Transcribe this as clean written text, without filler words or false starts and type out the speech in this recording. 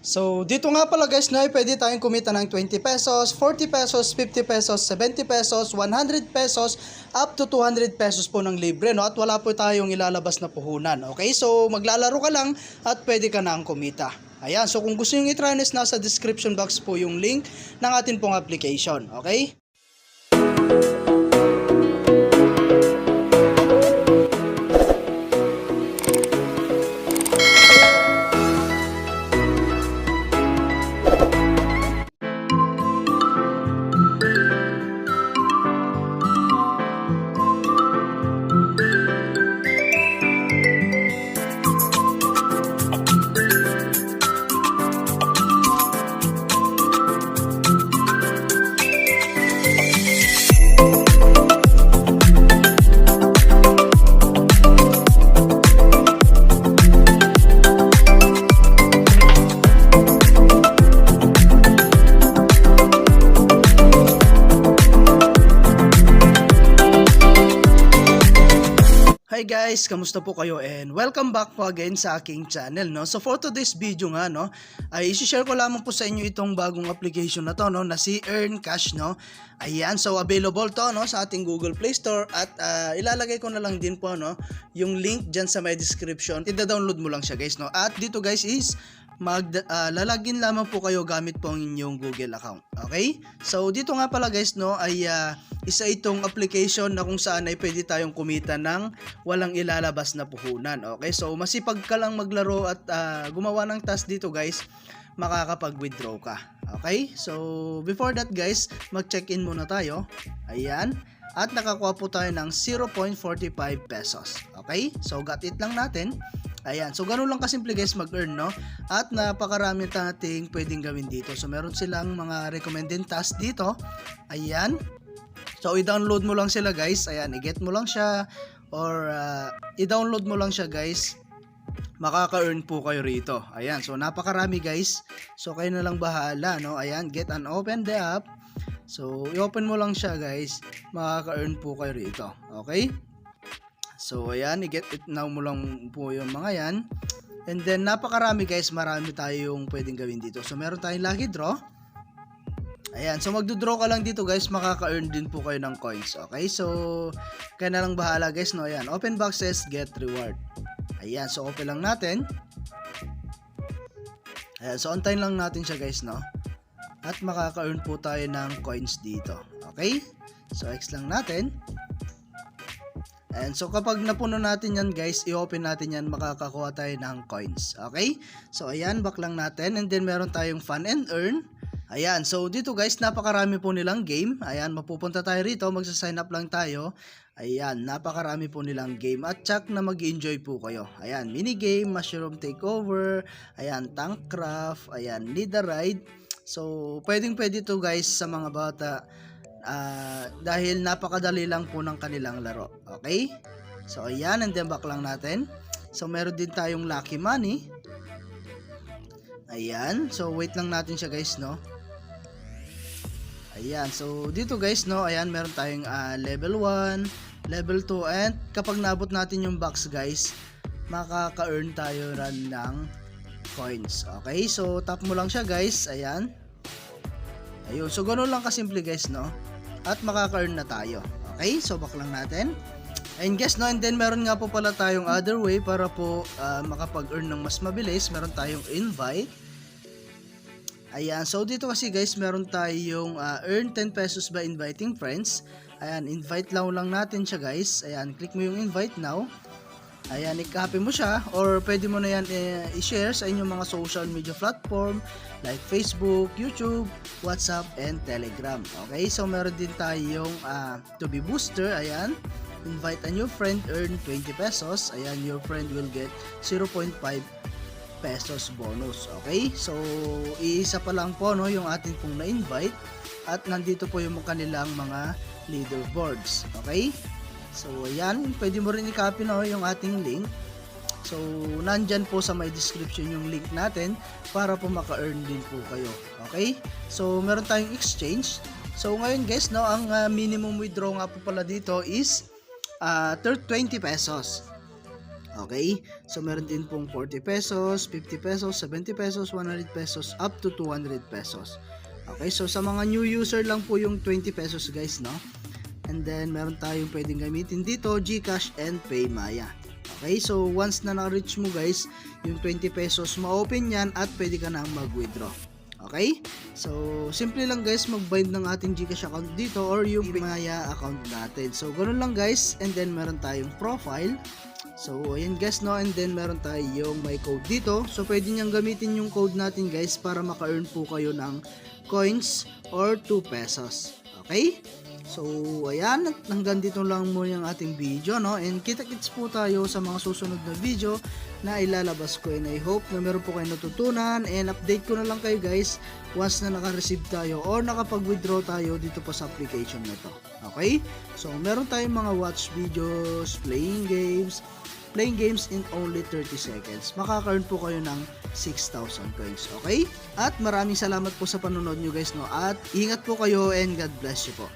So, dito nga pala guys na pwede tayong kumita ng 20 pesos, 40 pesos, 50 pesos, 70 pesos, 100 pesos, up to 200 pesos po ng libre, no? At wala po tayong ilalabas na puhunan, okay? So, maglalaro ka lang at pwede ka na ang kumita. Ayan, so kung gusto nyo i-try this, nasa description box po yung link ng atin pong application, okay? Hi guys, kamusta po kayo and welcome back po again sa aking channel, no? So for today's video nga, no, ay i-share ko lamang po sa inyo itong bagong application na to, no, na si Earn Cash, no. Ayan, so available to, no, sa ating Google Play Store at ilalagay ko na lang din po, no, yung link dyan sa my description. I-download mo lang siya guys, no. At dito guys is lalagin lamang po kayo gamit po ang inyong Google account. Okay? So dito nga pala guys, no, ay isa itong application na kung saan ay pwede tayong kumita ng walang ilalabas na puhunan. Okay? So masipag ka lang maglaro at gumawa ng task dito guys, makakapag-withdraw ka. Okay? So before that guys, mag-check-in muna tayo. Ayan. At nakakuha po tayo ng 0.45 pesos. Okay? So got it lang natin. Ayan, so ganun lang kasimple guys mag-earn, no? At napakarami nating pwedeng gawin dito. So meron silang mga recommended tasks dito. Ayan. So i-download mo lang sila guys. Ayan, i-get mo lang siya or i-download mo lang siya guys. Makaka-earn po kayo rito. Ayan, so napakarami guys. So kayo na lang bahala, no? Ayan, get and open the app. So i-open mo lang siya guys. Makaka-earn po kayo rito. Okay? So ayan, i-get it now mo lang po yung mga yan. And then napakarami guys, marami tayong pwedeng gawin dito. So meron tayong lucky draw. Ayan, so magdo-draw ka lang dito guys, makaka-earn din po kayo ng coins. Okay, so kaya na lang bahala guys, no. Ayan, open boxes, get reward. Ayan, so open lang natin. Ayan, so antayin lang natin siya guys, no. At makaka-earn po tayo ng coins dito. Okay, so X lang natin. And so kapag napuno natin yan guys, i-open natin yan, makakakuha tayo ng coins. Okay? So ayan, back lang natin. And then meron tayong fun and earn. Ayan, so dito guys, napakarami po nilang game. Ayan, mapupunta tayo rito, magsa-sign up lang tayo. Ayan, napakarami po nilang game. At check na mag-enjoy po kayo. Ayan, minigame, mushroom takeover. Ayan, tank craft. Ayan, lead a ride. So pwedeng pwede to guys sa mga bata. Dahil napakadali lang po ng kanilang laro. Okay? So ayan, and then back lang natin. So meron din tayong lucky money. Ayan, so wait lang natin siya guys, no. Ayan, so dito guys, no, ayan, meron tayong level 1, level 2, and kapag naabot natin yung box guys, makaka-earn tayo ran ng coins. Okay, so tap mo lang siya guys. Ayan. Ayun, so ganoon lang kasimple guys, no. At makaka-earn na tayo. Okay, so back lang natin. And guys, no, and then meron nga po pala tayong other way para po makapag-earn ng mas mabilis. Meron tayong invite. Ayan, so dito kasi guys, meron tayong earn 10 pesos by inviting friends. Ayan, invite lang natin siya guys. Ayan, click mo yung invite now. Ayan, i-copy mo siya or pwede mo na yan i-share sa inyong mga social media platform like Facebook, YouTube, WhatsApp, and Telegram. Okay, so meron din tayong to be booster. Ayan, invite a new friend, earn 20 pesos. Ayan, your friend will get 0.5 pesos bonus. Okay, so isa pa lang po, no, yung ating pong na-invite at nandito po yung kanilang mga leaderboards. Okay, so ayan, pwede mo rin i-copy, no, yung ating link. So nandyan po sa my description yung link natin para po maka-earn din po kayo. Okay, so meron tayong exchange. So ngayon guys, no, ang minimum withdraw nga po pala dito is 20 pesos. Okay? So, meron din pong 40 pesos, 50 pesos, 70 pesos, 100 pesos, up to 200 pesos. Okay? So, sa mga new user lang po yung 20 pesos guys, no? And then, meron tayong pwedeng gamitin dito, GCash and PayMaya. Okay? So, once na na-reach mo guys, yung 20 pesos, ma-open yan at pwede ka na mag-withdraw. Okay? So, simple lang guys, mag-bind ng ating GCash account dito or yung PayMaya account natin. So, ganun lang guys. And then, meron tayong profile. So, ayan guys, no? And then, meron tayong may code dito. So, pwede niyang gamitin yung code natin guys para maka-earn po kayo ng coins or 2 pesos. Okay? So, ayan, hanggang dito lang muna yung ating video, no? And kita-kits po tayo sa mga susunod na video na ilalabas ko. And I hope na meron po kayo natutunan. And update ko na lang kayo guys once na naka-receive tayo or nakapag-withdraw tayo dito po sa application na to. Okay? So, meron tayong mga watch videos, playing games in only 30 seconds. Makaka-earn po kayo ng 6,000 coins. Okay? At maraming salamat po sa panonood nyo guys, no? At ingat po kayo and God bless you po.